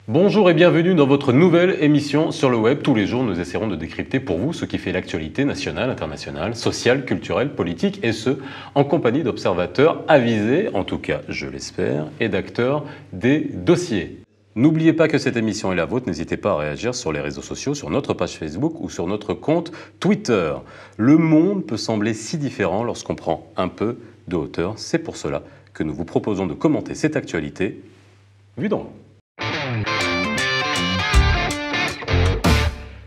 Bonjour et bienvenue dans votre nouvelle émission sur le web. Tous les jours, nous essaierons de décrypter pour vous ce qui fait l'actualité nationale, internationale, sociale, culturelle, politique, et ce, en compagnie d'observateurs avisés, en tout cas je l'espère, et d'acteurs des dossiers. N'oubliez pas que cette émission est la vôtre, n'hésitez pas à réagir sur les réseaux sociaux, sur notre page Facebook ou sur notre compte Twitter. Le monde peut sembler si différent lorsqu'on prend un peu de hauteur. C'est pour cela que nous vous proposons de commenter cette actualité vue d'en haut.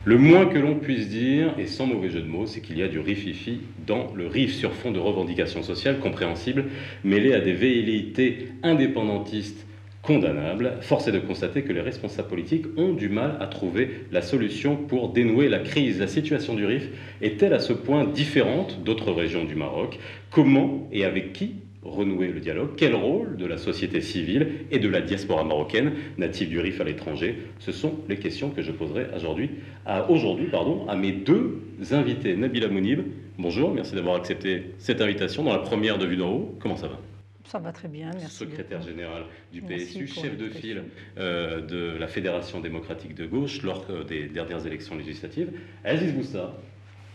Le moins que l'on puisse dire, et sans mauvais jeu de mots, c'est qu'il y a du rififi dans le RIF sur fond de revendications sociales compréhensibles, mêlées à des velléités indépendantistes condamnables. Force est de constater que les responsables politiques ont du mal à trouver la solution pour dénouer la crise. La situation du RIF est-elle à ce point différente d'autres régions du Maroc? Comment et avec qui renouer le dialogue? Quel rôle de la société civile et de la diaspora marocaine native du RIF à l'étranger? Ce sont les questions que je poserai aujourd'hui à mes deux invités. Nabila Mounib, bonjour, merci d'avoir accepté cette invitation dans la première de Vue d'en haut. Comment ça va? Ça va très bien, merci. Secrétaire général du Merci PSU, chef de file de la Fédération démocratique de gauche lors des dernières élections législatives. Aziz Boussa.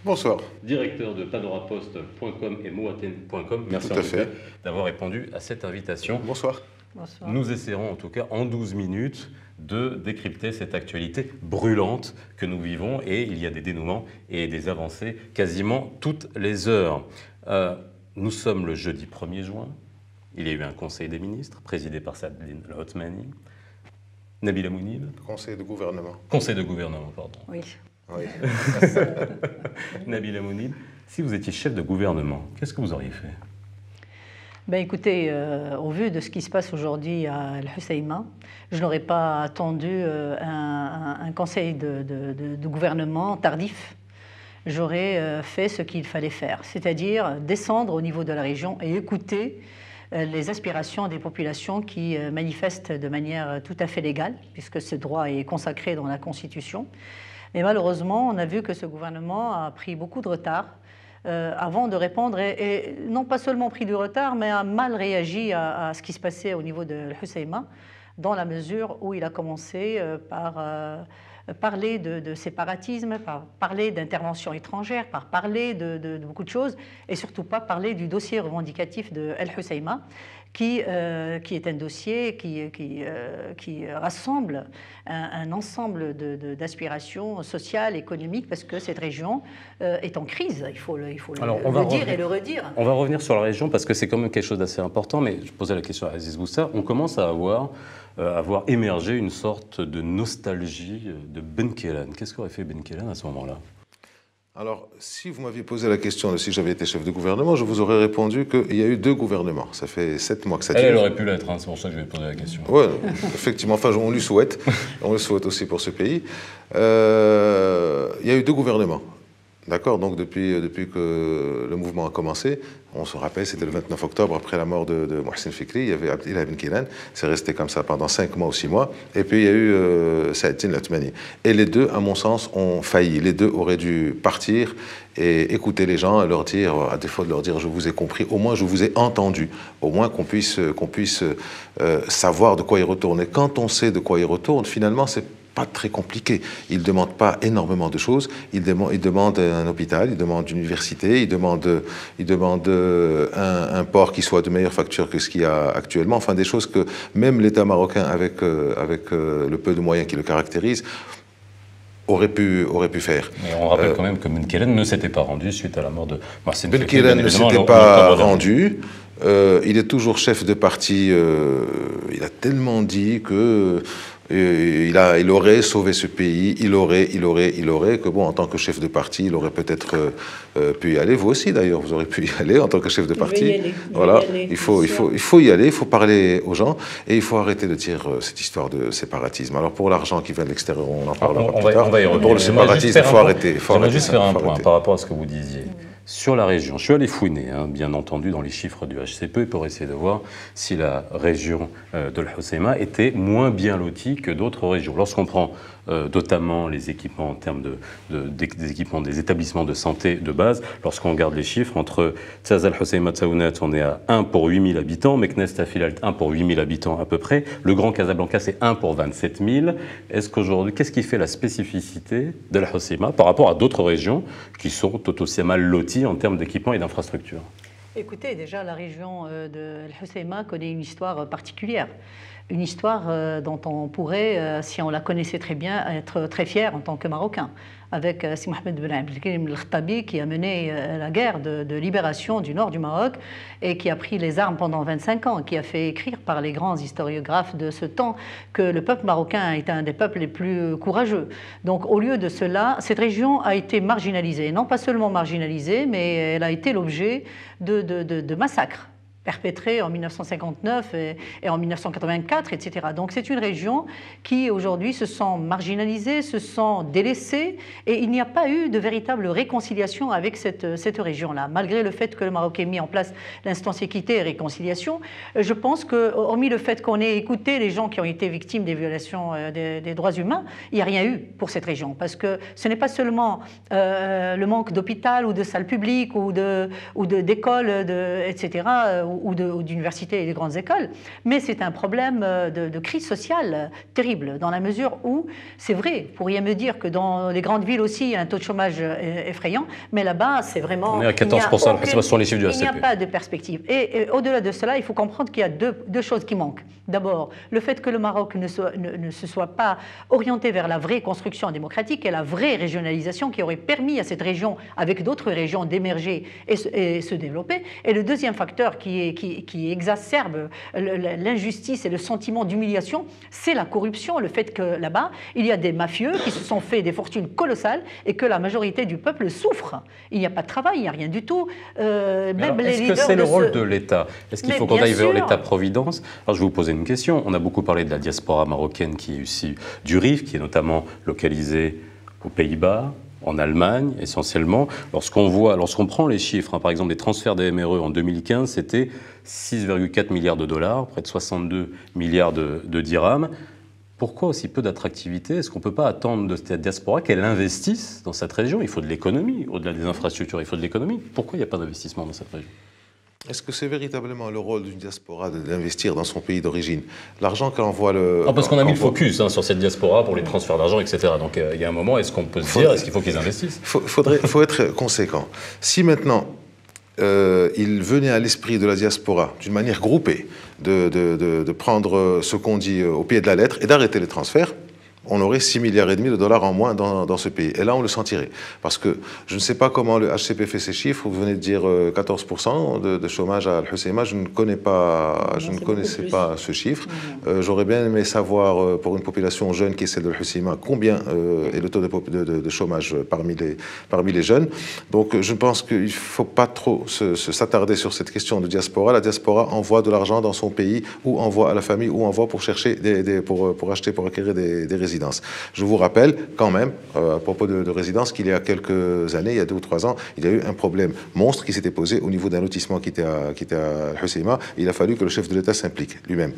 Bonsoir. Directeur de panorapost.com et moaten.com. Merci en tout cas d'avoir répondu à cette invitation. Bonsoir. Bonsoir. Nous essaierons en tout cas en 12 minutes de décrypter cette actualité brûlante que nous vivons, et il y a des dénouements et des avancées quasiment toutes les heures. Nous sommes le jeudi 1er juin. Il y a eu un conseil des ministres présidé par Saadine Al-Othmani. Nabila Mounib. Conseil de gouvernement. Conseil de gouvernement, pardon. Oui. Oui. Nabila Mounib, si vous étiez chef de gouvernement, qu'est-ce que vous auriez fait? Ben écoutez, au vu de ce qui se passe aujourd'hui à Al Hoceima, je n'aurais pas attendu un conseil de gouvernement tardif. J'aurais fait ce qu'il fallait faire, c'est-à-dire descendre au niveau de la région et écouter les aspirations des populations qui manifestent de manière tout à fait légale, puisque ce droit est consacré dans la Constitution. Et malheureusement, on a vu que ce gouvernement a pris beaucoup de retard avant de répondre, et non pas seulement pris du retard, mais a mal réagi à ce qui se passait au niveau de Al Hoceima, dans la mesure où il a commencé par parler de séparatisme, par parler d'intervention étrangère, par parler de beaucoup de choses, et surtout pas parler du dossier revendicatif de Al Hoceima, qui est un dossier qui rassemble un ensemble d'aspirations sociales, économiques, parce que cette région est en crise, il faut le dire et le redire. On va revenir sur la région parce que c'est quand même quelque chose d'assez important, mais je posais la question à Aziz Boussa. On commence à avoir émergé une sorte de nostalgie de Ben Kellan. Qu'est-ce qu'aurait fait Ben Kellan à ce moment-là? Alors, si vous m'aviez posé la question de si j'avais été chef de gouvernement, je vous aurais répondu qu'il y a eu 2 gouvernements. Ça fait 7 mois que ça dure. Elle aurait pu l'être, hein, c'est pour ça que je vais poser la question. Oui, effectivement, enfin, on lui souhaite. On le souhaite aussi pour ce pays. Il y a eu 2 gouvernements. D'accord, donc depuis que le mouvement a commencé, on se rappelle, c'était le 29 octobre, après la mort de Mohsen Fikri, il y avait Abdellah Ben Kellan, c'est resté comme ça pendant 5 mois ou 6 mois, et puis il y a eu Saadine Al-Othmani. Et les deux, à mon sens, ont failli. Les deux auraient dû partir et écouter les gens, leur dire, à défaut de leur dire « je vous ai compris », au moins « je vous ai entendu », au moins qu'on puisse savoir de quoi ils retournent. Et quand on sait de quoi ils retournent, finalement, c'est pas très compliqué. Il ne demande pas énormément de choses. Il demande un hôpital, il demande une université, il demande un port qui soit de meilleure facture que ce qu'il y a actuellement. Enfin, des choses que même l'État marocain, avec le peu de moyens qui le caractérisent, aurait pu faire. Mais on rappelle quand même que Ben Kellan ne s'était pas rendu suite à la mort de Mohsen Fikri. Ben Kellan ne s'était pas rendu. Il est toujours chef de parti. Il a tellement dit que il aurait sauvé ce pays, il aurait, que bon, en tant que chef de parti, il aurait peut-être pu y aller. Vous aussi, d'ailleurs, vous aurez pu y aller en tant que chef de parti. Voilà, il faut y aller, il faut parler aux gens, et il faut arrêter de dire cette histoire de séparatisme. Alors, pour l'argent qui vient de l'extérieur, on en parlera plus tard. Pour le séparatisme, il faut arrêter. J'aimerais juste faire un point par rapport à ce que vous disiez. Sur la région, je suis allé fouiner, bien entendu, dans les chiffres du HCP pour essayer de voir si la région de l'Hoceima était moins bien lotie que d'autres régions. Lorsqu'on prend notamment les équipements en termes des équipements des établissements de santé de base. Lorsqu'on regarde les chiffres, entre Taz al-Husseima Tsaounet, on est à 1 pour 8 000 habitants, Meknes Tafilalt 1 pour 8 000 habitants à peu près, le Grand Casablanca c'est 1 pour 27 000. Est-ce qu'aujourd'hui, qu'est-ce qui fait la spécificité d'Al-Husseima par rapport à d'autres régions qui sont tout aussi mal loties en termes d'équipements et d'infrastructures? Écoutez, déjà la région de Al-Husseima connaît une histoire particulière. Une histoire dont on pourrait, si on la connaissait très bien, être très fier en tant que Marocain. Avec Si Mohamed Ben Abdelkrim El-Khattabi qui a mené la guerre de libération du nord du Maroc et qui a pris les armes pendant 25 ans, qui a fait écrire par les grands historiographes de ce temps que le peuple marocain est un des peuples les plus courageux. Donc au lieu de cela, cette région a été marginalisée. Non pas seulement marginalisée, mais elle a été l'objet de massacres perpétrés en 1959 et en 1984, etc. Donc c'est une région qui aujourd'hui se sent marginalisée, se sent délaissée, et il n'y a pas eu de véritable réconciliation avec cette région-là. Malgré le fait que le Maroc ait mis en place l'instance équité et réconciliation, je pense que, hormis le fait qu'on ait écouté les gens qui ont été victimes des violations des droits humains, il n'y a rien eu pour cette région, parce que ce n'est pas seulement le manque d'hôpital ou de salles publiques ou d'écoles, etc., ou d'universités et de grandes écoles, mais c'est un problème de crise sociale terrible, dans la mesure où, c'est vrai, vous pourriez me dire que dans les grandes villes aussi, il y a un taux de chômage effrayant, mais là-bas, c'est vraiment... On est à 14%, ce sont les chiffres du ACP. Il n'y a pas de perspective. Et au-delà de cela, il faut comprendre qu'il y a deux choses qui manquent. D'abord, le fait que le Maroc ne se soit pas orienté vers la vraie construction démocratique et la vraie régionalisation qui aurait permis à cette région, avec d'autres régions, d'émerger et se développer. Et le deuxième facteur qui exacerbe l'injustice et le sentiment d'humiliation, c'est la corruption, le fait que là-bas, il y a des mafieux qui se sont fait des fortunes colossales et que la majorité du peuple souffre. Il n'y a pas de travail, il n'y a rien du tout. Est-ce que c'est le rôle de l'État? Est-ce qu'il faut qu'on aille vers l'État-providence? Alors je vais vous poser une question. On a beaucoup parlé de la diaspora marocaine qui est ici du RIF, qui est notamment localisée aux Pays-Bas, en Allemagne essentiellement. Lorsqu'on prend les chiffres, par exemple des transferts des MRE en 2015, c'était 6,4 milliards de dollars, près de 62 milliards de dirhams. Pourquoi aussi peu d'attractivité? Est-ce qu'on ne peut pas attendre de cette diaspora qu'elle investisse dans cette région? Il faut de l'économie, au-delà des infrastructures, il faut de l'économie. Pourquoi il n'y a pas d'investissement dans cette région? Est-ce que c'est véritablement le rôle d'une diaspora d'investir dans son pays d'origine? L'argent qu'envoie parce qu'on a mis le focus sur cette diaspora pour les transferts d'argent, etc. Donc il y a un moment, est-ce qu'on peut se dire, est-ce qu'il faut qu'ils investissent? Faut être conséquent. Si maintenant il venait à l'esprit de la diaspora, d'une manière groupée, de prendre ce qu'on dit au pied de la lettre et d'arrêter les transferts, on aurait 6,5 milliards de dollars en moins dans ce pays. Et là, on le sentirait. Parce que je ne sais pas comment le HCP fait ses chiffres. Vous venez de dire 14% de chômage à Al-Husseima. Je ne connaissais pas ce chiffre. J'aurais bien aimé savoir, pour une population jeune qui est celle de Al-Husseima, combien est le taux de chômage parmi les jeunes. Donc, je pense qu'il ne faut pas trop s'attarder sur cette question de diaspora. La diaspora envoie de l'argent dans son pays, ou envoie à la famille, ou envoie pour chercher pour acquérir des résidences. Je vous rappelle quand même, à propos de résidence, qu'il y a quelques années, il y a 2 ou 3 ans, il y a eu un problème monstre qui s'était posé au niveau d'un lotissement qui était à Al-Husseima. Il a fallu que le chef de l'État s'implique lui-même.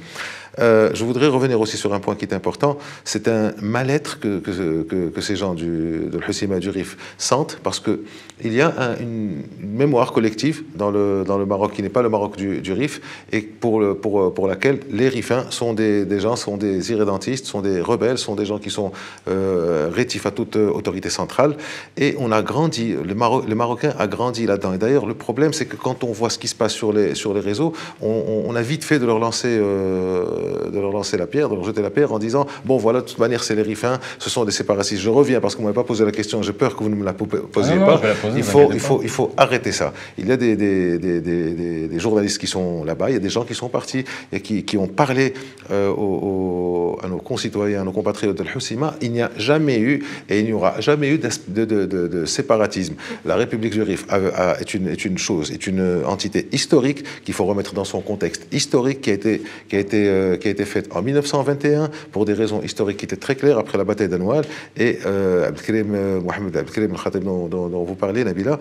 Je voudrais revenir aussi sur un point qui est important. C'est un mal-être que ces gens de Al-Husseima et du RIF sentent, parce qu'il y a une mémoire collective dans le Maroc qui n'est pas le Maroc du RIF, et pour laquelle les RIFins sont des irrédentistes, sont des rebelles, sont des gens qui sont rétifs à toute autorité centrale. Et on a grandi, le Marocain a grandi là-dedans. Et d'ailleurs, le problème, c'est que quand on voit ce qui se passe sur les réseaux, on a vite fait de leur lancer la pierre, de leur jeter la pierre en disant « Bon, voilà, de toute manière, c'est les RIFins, ce sont des séparatistes. » Je reviens parce que vous ne m'avez pas posé la question, j'ai peur que vous ne me la posiez pas. Il faut arrêter ça. Il y a des journalistes qui sont là-bas, il y a des gens qui sont partis et qui ont parlé à nos concitoyens, à nos compatriotes de Al-Husseima. Il n'y a jamais eu et il n'y aura jamais eu de séparatisme. La République du Rif est une chose, est une entité historique qu'il faut remettre dans son contexte historique qui a été faite en 1921 pour des raisons historiques qui étaient très claires après la bataille d'Anoual. Et Mohamed Abdelkrim El-Khattabi dont vous parlez, Nabila,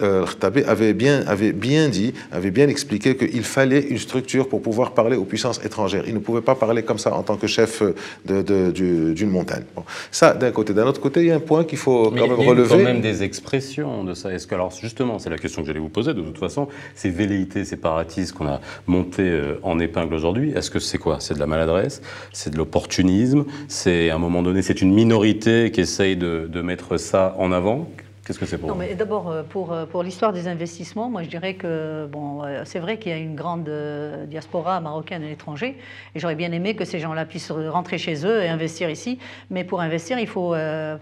Khattabi avait bien expliqué qu'il fallait une structure pour pouvoir parler aux puissances étrangères. Il ne pouvait pas parler comme ça en tant que chef d'une montagne. Bon. Ça, d'un côté. D'un autre côté, il y a un point qu'il faut quand même relever. Il y a quand même des expressions de ça. Est-ce que, alors justement, c'est la question que j'allais vous poser, de toute façon, ces velléités séparatistes qu'on a montées en épingle aujourd'hui, est-ce que c'est quoi? C'est de la maladresse? C'est de l'opportunisme? C'est, à un moment donné, c'est une minorité qui essaye de mettre ça en avant? Qu'est-ce que c'est pour vous? Non, mais d'abord, pour l'histoire des investissements, moi je dirais que bon, c'est vrai qu'il y a une grande diaspora marocaine à l'étranger, et j'aurais bien aimé que ces gens-là puissent rentrer chez eux et investir ici. Mais pour investir, il faut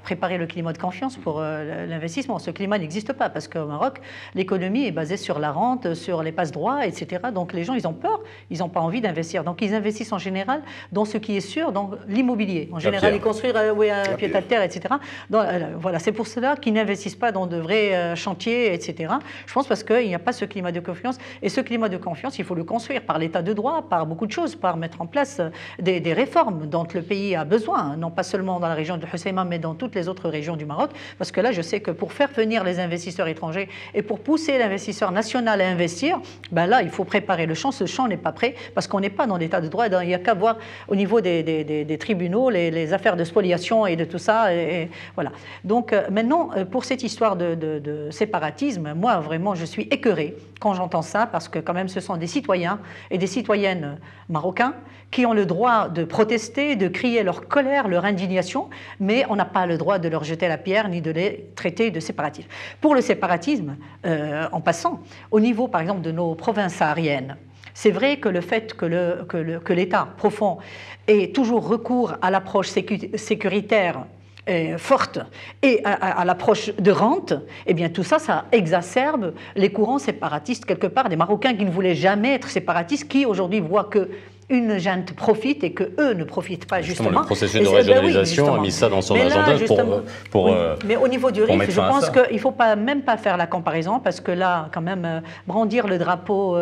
préparer le climat de confiance pour l'investissement. Ce climat n'existe pas, parce qu'au Maroc, l'économie est basée sur la rente, sur les passe-droits, etc. Donc les gens, ils ont peur, ils n'ont pas envie d'investir. Donc ils investissent en général dans ce qui est sûr, dans l'immobilier. En général, ils construisent un pied-à-terre, etc. Voilà, c'est pour cela qu'ils n'investissent pas dans de vrais chantiers, etc. Je pense parce qu'il n'y a pas ce climat de confiance. Et ce climat de confiance, il faut le construire par l'état de droit, par beaucoup de choses, par mettre en place des réformes dont le pays a besoin, non pas seulement dans la région de Hoceima, mais dans toutes les autres régions du Maroc. Parce que là, je sais que pour faire venir les investisseurs étrangers et pour pousser l'investisseur national à investir, ben là, il faut préparer le champ. Ce champ n'est pas prêt parce qu'on n'est pas dans l'état de droit. Il n'y a qu'à voir au niveau des tribunaux les affaires de spoliation et de tout ça. Et voilà. Donc maintenant, pour cette histoire de séparatisme, moi vraiment je suis écœurée quand j'entends ça, parce que quand même ce sont des citoyens et des citoyennes marocains qui ont le droit de protester, de crier leur colère, leur indignation, mais on n'a pas le droit de leur jeter la pierre ni de les traiter de séparatistes. Pour le séparatisme, en passant, au niveau par exemple de nos provinces sahariennes, c'est vrai que le fait que l'État profond ait toujours recours à l'approche sécuritaire forte et à l'approche de rente, eh bien tout ça, ça exacerbe les courants séparatistes quelque part, des Marocains qui ne voulaient jamais être séparatistes, qui aujourd'hui voient que une junte profite et qu'eux ne profitent pas, justement. Le processus de régionalisation a mis ça dans son agenda pour mais au niveau du RIF, je pense qu'il ne faut même pas faire la comparaison, parce que là, quand même, brandir le drapeau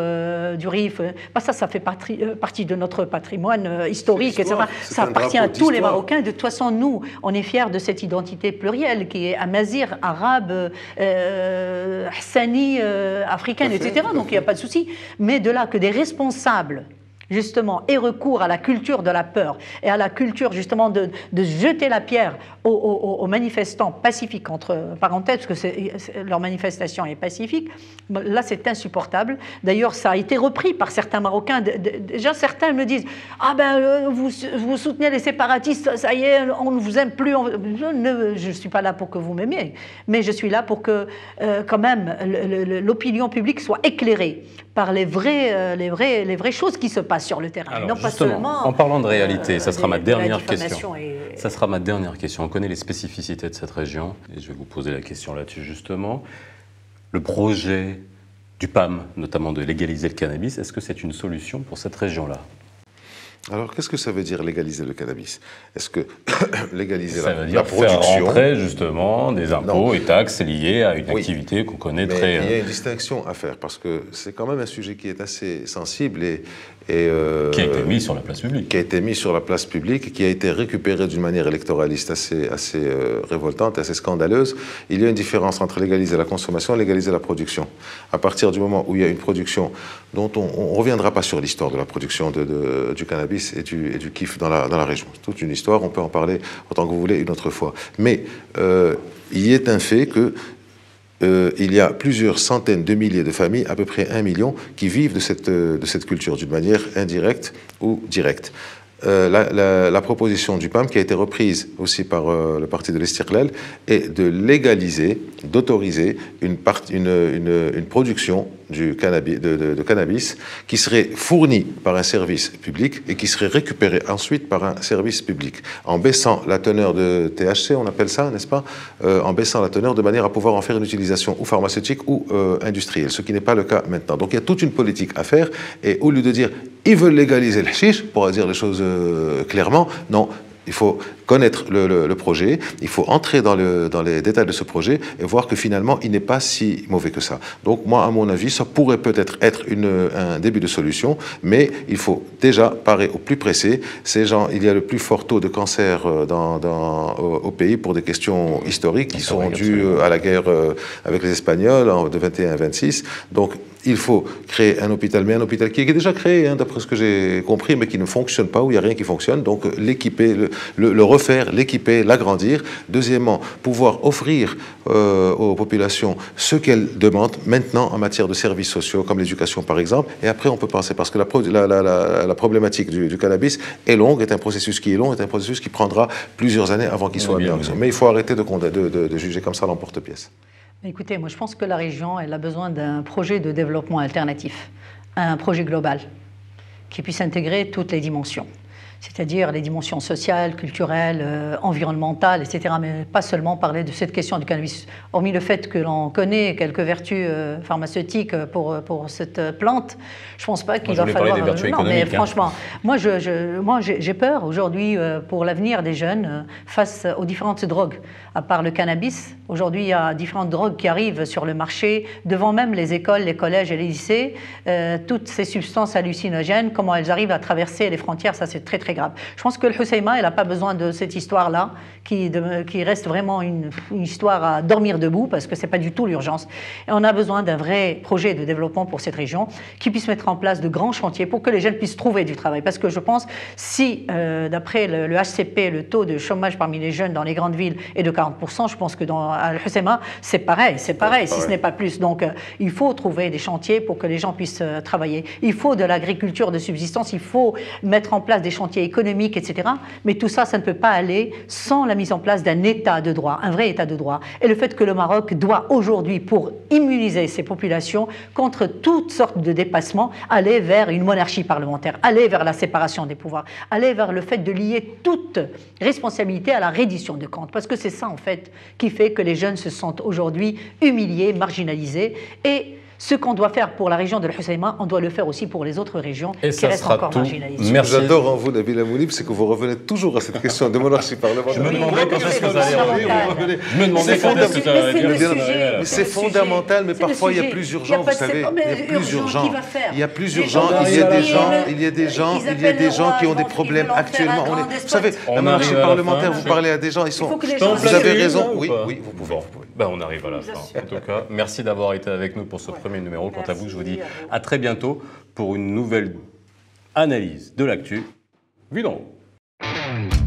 du RIF, ça fait partie de notre patrimoine historique, etc. Ça appartient à tous les Marocains. De toute façon, nous, on est fiers de cette identité plurielle qui est amazir, arabe, hassani, africaine, etc. Donc il n'y a pas de souci. Mais de là que des responsables justement, aient recours à la culture de la peur et à la culture justement de jeter la pierre aux manifestants pacifiques, entre parenthèses, parce que leur manifestation est pacifique, là c'est insupportable. D'ailleurs, ça a été repris par certains Marocains. Déjà, certains me disent « Ah ben, vous soutenez les séparatistes, ça y est, on ne vous aime plus. » Je ne suis pas là pour que vous m'aimiez, mais je suis là pour que, quand même, l'opinion publique soit éclairée par les vraies choses qui se passent sur le terrain. Alors, non pas seulement, en parlant de réalité, ça sera ma dernière question. Ça sera ma dernière question. On connaît les spécificités de cette région, et je vais vous poser la question là-dessus justement. Le projet du PAM, notamment de légaliser le cannabis, est-ce que c'est une solution pour cette région-là? Alors, qu'est-ce que ça veut dire légaliser le cannabis? Est-ce que légaliser la production... Ça veut dire faire rentrer justement des impôts et taxes liés à une activité qu'on connaît très... Il y a une distinction à faire, parce que c'est quand même un sujet qui est assez sensible et qui a été mis sur la place publique. Qui a été mis sur la place publique, qui a été récupéré d'une manière électoraliste assez révoltante, assez scandaleuse. Il y a une différence entre légaliser la consommation et légaliser la production. À partir du moment où il y a une production dont on ne reviendra pas sur l'histoire de la production du cannabis et du kiff dans la région. C'est toute une histoire, on peut en parler autant que vous voulez une autre fois. Mais il est un fait que il y a plusieurs centaines de milliers de familles, à peu près 1 million, qui vivent de cette culture, d'une manière indirecte ou directe. La proposition du PAM, qui a été reprise aussi par le parti de l'Istiqlal, est de légaliser, d'autoriser une production de cannabis qui serait fournie par un service public et qui serait récupérée ensuite par un service public, en baissant la teneur de THC, on appelle ça, n'est-ce pas, en baissant la teneur de manière à pouvoir en faire une utilisation ou pharmaceutique ou industrielle, ce qui n'est pas le cas maintenant. Donc il y a toute une politique à faire, et au lieu de dire ils veulent légaliser le hashish, pour dire les choses clairement, non, il faut connaître le projet, il faut entrer dans les détails de ce projet et voir que finalement, il n'est pas si mauvais que ça. Donc moi, à mon avis, ça pourrait peut-être être un début de solution, mais il faut déjà parer au plus pressé. Ces gens, il y a le plus fort taux de cancer au pays pour des questions historiques qui sont dues à la guerre avec les Espagnols de 21 à 26. Donc, il faut créer un hôpital, mais un hôpital qui est déjà créé, hein, d'après ce que j'ai compris, mais qui ne fonctionne pas, où il n'y a rien qui fonctionne. Donc, l'équiper, le refaire, l'équiper, l'agrandir. Deuxièmement, pouvoir offrir aux populations ce qu'elles demandent maintenant en matière de services sociaux, comme l'éducation par exemple. Et après, on peut penser, parce que la problématique du cannabis est longue, est un processus qui est long, est un processus qui prendra plusieurs années avant qu'il soit mis en œuvre. Mais il faut arrêter de juger comme ça l'emporte-pièce. Écoutez, moi je pense que la région, elle a besoin d'un projet de développement alternatif, un projet global qui puisse intégrer toutes les dimensions, c'est-à-dire les dimensions sociales, culturelles, environnementales, etc. Mais pas seulement parler de cette question du cannabis. Hormis le fait que l'on connaît quelques vertus pharmaceutiques pour cette plante, je ne pense pas qu'il va falloir... Des vertus non, mais franchement, moi j'ai peur aujourd'hui pour l'avenir des jeunes face aux différentes drogues. À part le cannabis, aujourd'hui il y a différentes drogues qui arrivent sur le marché, devant même les écoles, les collèges et les lycées. Toutes ces substances hallucinogènes, comment elles arrivent à traverser les frontières, ça c'est très très grave. Je pense que le Hoceima, elle n'a pas besoin de cette histoire-là, qui reste vraiment une histoire à dormir debout, parce que ce n'est pas du tout l'urgence. Et on a besoin d'un vrai projet de développement pour cette région, qui puisse mettre en place de grands chantiers pour que les jeunes puissent trouver du travail. Parce que je pense, si, d'après le HCP, le taux de chômage parmi les jeunes dans les grandes villes est de 40%, je pense que dans le Hoceima, c'est pareil, si ce n'est pas plus. Donc, il faut trouver des chantiers pour que les gens puissent travailler. Il faut de l'agriculture de subsistance, il faut mettre en place des chantiers économiques, etc. Mais tout ça, ça ne peut pas aller sans la mise en place d'un état de droit, un vrai état de droit. Et le fait que le Maroc doit aujourd'hui, pour immuniser ses populations contre toutes sortes de dépassements, aller vers une monarchie parlementaire, aller vers la séparation des pouvoirs, aller vers le fait de lier toute responsabilité à la reddition de comptes. Parce que c'est ça, en fait, qui fait que les jeunes se sentent aujourd'hui humiliés, marginalisés. Et ce qu'on doit faire pour la région de l'Hoceima, on doit le faire aussi pour les autres régions qui restent encore marginalisées. Merci. Ce que j'adore en vous, Nabil Amounib, c'est que vous revenez toujours à cette question de monarchie parlementaire. Je me demandais quand est-ce que ça allait revenir. Je me demandais quand est-ce que ça allait revenir. C'est fondamental, mais parfois il y a plus urgent, vous savez. Il y a plus urgent. Il y a plus urgent. Il y a des gens qui ont des problèmes actuellement. Vous savez, la monarchie parlementaire, vous parlez à des gens, ils sont... Vous avez raison. Oui, vous pouvez. On arrive à la fin. En tout cas, merci d'avoir été avec nous pour ce premier numéro. Quant à vous, je vous dis à très bientôt pour une nouvelle analyse de l'actu vue d'en haut.